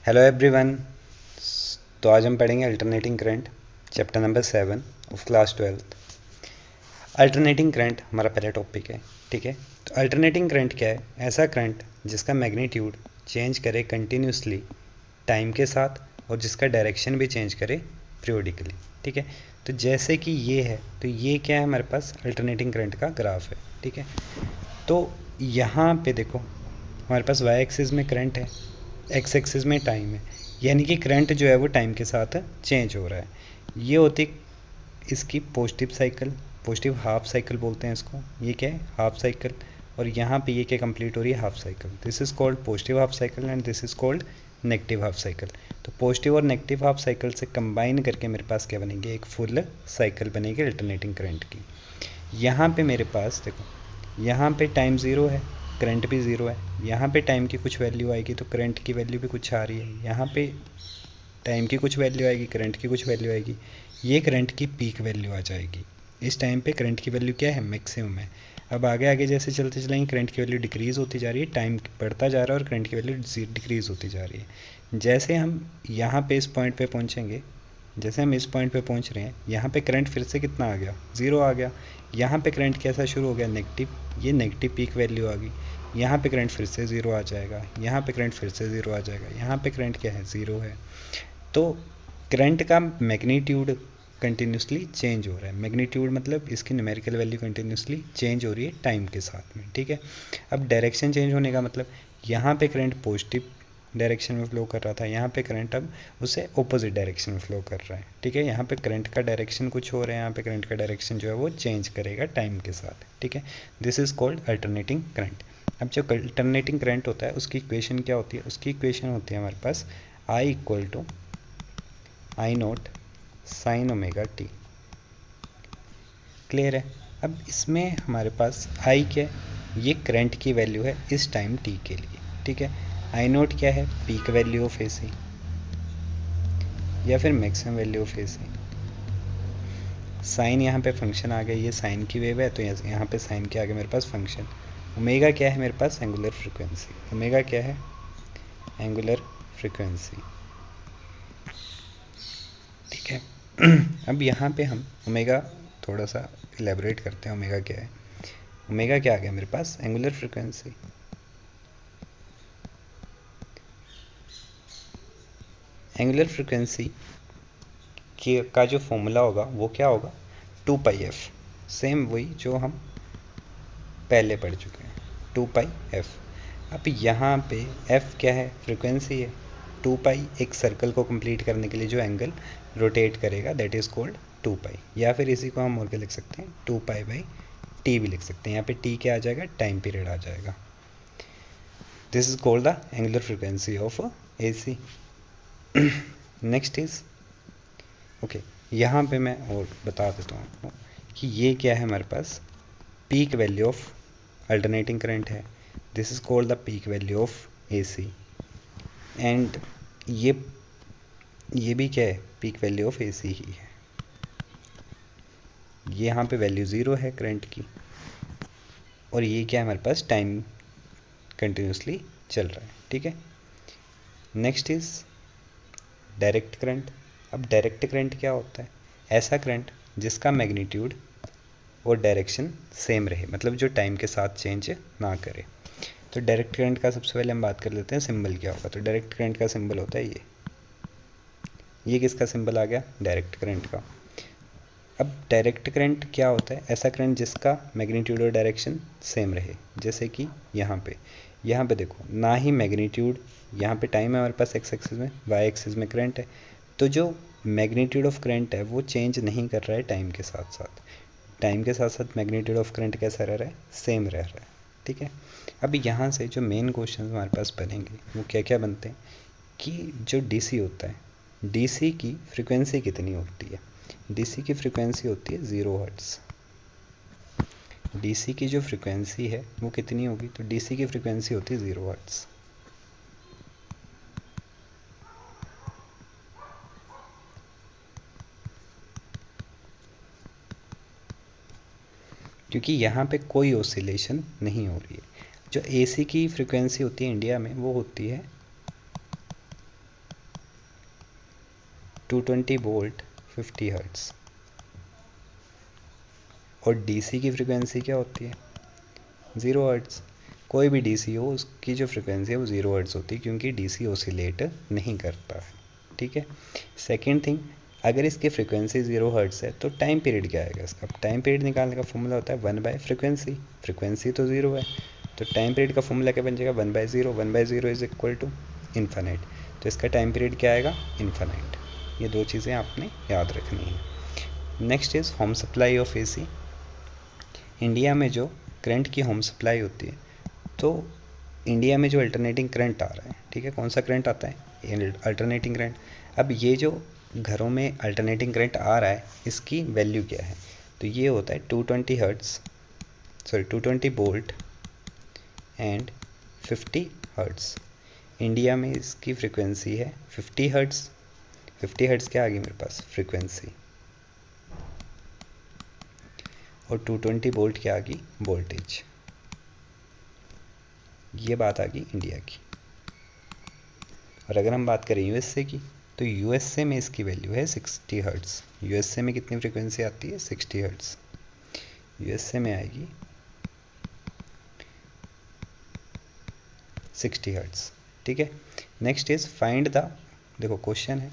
Hello everyone. तो आज हम पढ़ेंगे alternating current, chapter number 7 of class 12। Alternating current हमारा पहला टॉपिक है। ठीक है, तो अल्टरनेटिंग करंट क्या है? ऐसा करंट जिसका मैग्नीट्यूड चेंज करे कंटिन्यूसली टाइम के साथ और जिसका डायरेक्शन भी चेंज करे पीरियोडिकली। ठीक है, तो जैसे कि ये है, तो ये क्या है? हमारे पास अल्टरनेटिंग करंट का ग्राफ है। ठीक है, तो यहाँ पे देखो हमारे पास वाई एक्सिस में करंट है, एक्स एक्सिस में टाइम है, यानी कि करंट जो है वो टाइम के साथ चेंज हो रहा है। ये होती इसकी positive cycle, positive half cycle बोलते हैं इसको। ये क्या है? Half cycle. और यहाँ पे ये क्या कंप्लीट हो रही है? Half cycle. This is called positive half cycle and this is called negative half cycle. तो पॉजिटिव और नेगेटिव हाफ साइकिल से कंबाइन करके मेरे पास क्या बनेगी? एक फुल साइकिल बनेगी अल्टरनेटिंग करंट की। यहाँ पे मेरे पास देखो, यहाँ पे टाइम ज़ीरो है, करंट भी ज़ीरो है। यहाँ पे टाइम की कुछ वैल्यू आएगी तो करंट की वैल्यू भी कुछ आ रही है। यहाँ पे टाइम की कुछ वैल्यू आएगी, करंट की कुछ वैल्यू आएगी। ये करंट की पीक वैल्यू आ जाएगी। इस टाइम पे करंट की वैल्यू क्या है? मैक्सिमम है। अब आगे आगे जैसे चलते चलेंगे करंट की वैल्यू डिक्रीज़ होती जा रही है, टाइम बढ़ता जा रहा है और करंट की वैल्यू डिक्रीज़ होती जा रही है। जैसे हम यहाँ पे इस पॉइंट पे पहुँचेंगे, जैसे हम इस पॉइंट पे पहुँच रहे हैं, यहाँ पे करंट फिर से कितना आ गया? ज़ीरो आ गया। यहाँ पे करंट कैसा शुरू हो गया? नेगेटिव। ये नेगेटिव पीक वैल्यू आ गई। यहाँ पे करंट फिर से ज़ीरो आ जाएगा, यहाँ पे करंट फिर से ज़ीरो आ जाएगा, यहाँ पे करंट क्या है? ज़ीरो है। तो करंट का मैग्नीट्यूड कंटिन्यूसली चेंज हो रहा है। मैग्नीट्यूड मतलब इसकी न्यूमेरिकल वैल्यू कंटिन्यूसली चेंज हो रही है टाइम के साथ में। ठीक है, अब डायरेक्शन चेंज होने का मतलब यहाँ पे करंट पॉजिटिव डायरेक्शन में फ्लो कर रहा था, यहाँ पे करंट अब उसे ऑपोजिट डायरेक्शन में फ्लो कर रहा है। ठीक है, यहाँ पे करंट का डायरेक्शन कुछ हो रहा है, यहाँ पे करंट का डायरेक्शन जो है वो चेंज करेगा टाइम के साथ। ठीक है, this is called alternating current. अब जो अल्टरनेटिंग करंट होता है उसकी इक्वेशन क्या होती है? उसकी इक्वेशन होती है हमारे पास I equal to I naught sine omega T. Clear है? अब इसमें हमारे पास आई क्या है? ये करंट की वैल्यू है इस टाइम टी के लिए। ठीक है, आई नोट क्या है? पीक वैल्यू ऑफ एसी या फिर maximum value of AC. Sine यहाँ पे फंक्शन आ गया, ये साइन की वेव है तो यहाँ पे साइन के आगे मेरे पास फंक्शन। ओमेगा क्या है मेरे पास? Angular frequency. ओमेगा क्या है? Angular frequency. ठीक है, अब यहाँ पे हम ओमेगा थोड़ा सा इलेबोरेट करते हैं। ओमेगा क्या है? ओमेगा क्या आ गया मेरे पास? Angular frequency. एंगुलर फ्रिक्वेंसी का जो फॉर्मूला होगा वो क्या होगा? 2πf। सेम वही जो हम पहले पढ़ चुके हैं, 2πf। अब यहाँ पे f क्या है? फ्रिक्वेंसी है। 2π एक सर्कल को कंप्लीट करने के लिए जो एंगल रोटेट करेगा दैट इज़ कॉल्ड 2π। या फिर इसी को हम और क्या लिख सकते हैं? 2π/t भी लिख सकते हैं। यहाँ पे t क्या आ जाएगा? टाइम पीरियड आ जाएगा। This is called the angular frequency of AC। Next is okay, यहाँ पे मैं और बता देता हूँ आपको कि ये क्या है हमारे पास? Peak value of alternating current है। This is called the peak value of AC। And ये भी क्या है? पीक वैल्यू ऑफ AC ही है। ये यहाँ पे वैल्यू ज़ीरो है करंट की, और ये क्या है हमारे पास? टाइम कंटिन्यूसली चल रहा है। ठीक है, नेक्स्ट इज डायरेक्ट करंट। अब डायरेक्ट करंट क्या होता है? ऐसा करंट जिसका मैग्नीट्यूड और डायरेक्शन सेम रहे, मतलब जो टाइम के साथ चेंज ना करे। तो डायरेक्ट करंट का सबसे पहले हम बात कर लेते हैं सिंबल क्या होगा। तो डायरेक्ट करंट का सिंबल होता है ये किसका सिंबल आ गया? डायरेक्ट करंट का। अब डायरेक्ट करंट क्या होता है? ऐसा करंट जिसका मैग्नीट्यूड और डायरेक्शन सेम रहे। जैसे कि यहाँ पे देखो, ना ही मैग्नीट्यूड, यहाँ पे टाइम है हमारे पास एक्स एक्सिस में, वाई एक्सिस में करंट है, तो जो मैग्नीट्यूड ऑफ करंट है वो चेंज नहीं कर रहा है टाइम के साथ साथ। टाइम के साथ साथ मैग्नीट्यूड ऑफ करंट कैसा रह रहा है? सेम रह रहा है। ठीक है, अब यहाँ से जो मेन क्वेश्चन हमारे पास बनेंगे वो क्या क्या बनते हैं कि जो DC होता है, DC की फ्रिक्वेंसी कितनी होती है? DC की फ्रिक्वेंसी होती है 0 हर्ट्ज़। DC की जो फ्रिक्वेंसी है वो कितनी होगी? तो DC की फ्रिक्वेंसी होती है 0 हर्ट्ज़। क्योंकि यहाँ पे कोई ऑसिलेशन नहीं हो रही है। जो AC की फ्रिक्वेंसी होती है इंडिया में वो होती है 220 वोल्ट 50 हर्ट्स। और डीसी की फ्रिक्वेंसी क्या होती है? 0 हर्ट्स। कोई भी डीसी हो उसकी जो फ्रिक्वेंसी है वो 0 हर्ट्स होती है, क्योंकि डीसी ऑसिलेट नहीं करता है। ठीक है। सेकेंड थिंग, अगर इसकी फ्रिक्वेंसी 0 हर्ट्स है तो टाइम पीरियड क्या आएगा इसका? टाइम पीरियड निकालने का फॉर्मूला होता है 1/फ्रिक्वेंसी। फ्रिक्वेंसी तो 0 है, तो टाइम पीरियड का फॉर्मूला क्या बन जाएगा? 1/0। 1/0 इज इक्वल टू इन्फानाइट। तो इसका टाइम पीरियड क्या आएगा? इन्फानाइट। ये दो चीज़ें आपने याद रखनी है। Next is home supply of AC. India में जो करंट की होम सप्लाई होती है, तो इंडिया में जो अल्टरनेटिंग करंट आ रहा है, ठीक है, कौन सा करंट आता है? ये अल्टरनेटिंग करंट। अब ये जो घरों में अल्टरनेटिंग करंट आ रहा है, इसकी वैल्यू क्या है? तो ये होता है 220 वोल्ट एंड 50 हर्ट्स। इंडिया में इसकी फ्रिक्वेंसी है 50 हर्ट्स। 50 हर्ट्स क्या आ गई मेरे पास? फ्रिक्वेंसी। और 220 वोल्ट क्या आ गई? वोल्टेज। ये बात आ गई इंडिया की। और अगर हम बात करें यूएसए की, तो यूएसए में इसकी वैल्यू है 60 हर्ट्स। यूएसए में कितनी फ्रिक्वेंसी आती है? 60 हर्ट्स। यूएसए में आएगी 60 हर्ट्स। ठीक है। नेक्स्ट इज फाइंड द, देखो क्वेश्चन है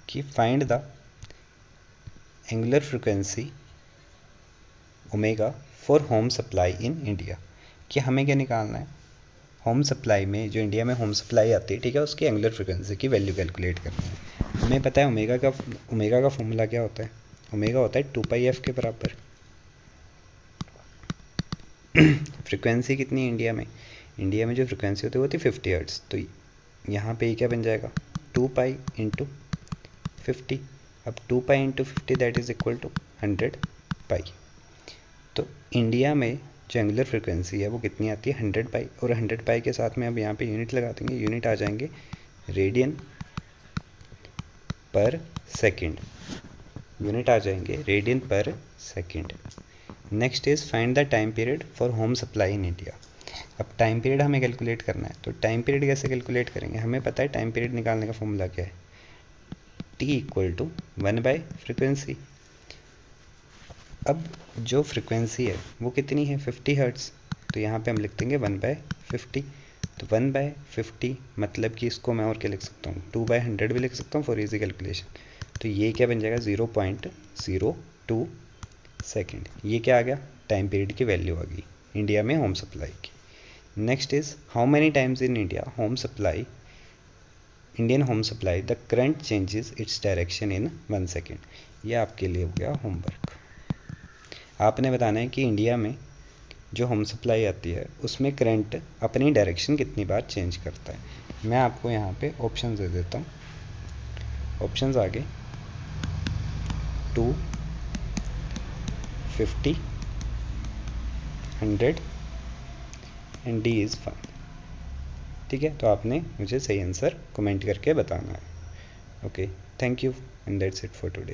कि find the angular frequency omega for home supply in India. कि हमें क्या निकालना है? होम सप्लाई में, जो इंडिया में होम सप्लाई आती है, ठीक है, उसकी एंगुलर फ्रिक्वेंसी की वैल्यू कैलकुलेट करनी है। हमें पता है ओमेगा का फॉर्मूला क्या होता है? ओमेगा होता है 2πf के बराबर। फ्रिक्वेंसी कितनी है इंडिया में? इंडिया में जो फ्रिक्वेंसी होती है वो होती है 50 हर्ट्स। तो यहाँ पे क्या बन जाएगा? 2π इंटू 50। अब 2π into 50 that is equal to 100 pi. तो इंडिया में जो एंगुलर फ्रिक्वेंसी है वो कितनी आती है? 100 पाई। और 100 पाई के साथ में अब यहाँ पे यूनिट लगा देंगे। यूनिट आ जाएंगे रेडियन पर सेकेंड। यूनिट आ जाएंगे रेडियन पर second. Next is find the time period for home supply in India. अब टाइम पीरियड हमें कैलकुलेट करना है, तो टाइम पीरियड कैसे कैलकुलेट करेंगे? हमें पता है टाइम पीरियड निकालने का फॉर्मूला क्या है? T इक्वल टू 1/फ्रिक्वेंसी। अब जो फ्रिक्वेंसी है वो कितनी है? 50 हर्ट्स। तो यहाँ पे हम लिख देंगे 1/50। तो 1/50 मतलब कि इसको मैं और क्या लिख सकता हूँ? 2/100 भी लिख सकता हूँ फॉर इजी कैलकुलेशन। तो ये क्या बन जाएगा? 0.02 सेकेंड। ये क्या आ गया? टाइम पीरियड की वैल्यू आ गई इंडिया में होम सप्लाई की। Next is how many times in India Indian home supply the current changes its direction in 1 second. ये आपके लिए हो गया होमवर्क। आपने बताना है कि इंडिया में जो होम सप्लाई आती है उसमें करंट अपनी डायरेक्शन कितनी बार चेंज करता है। मैं आपको यहाँ पे ऑप्शन दे देता हूँ। ऑप्शंस आगे 2, 50, 100 एंड डी इज़ 1। ठीक है, तो आपने मुझे सही आंसर कमेंट करके बताना है। Okay, thank you and that's it for today.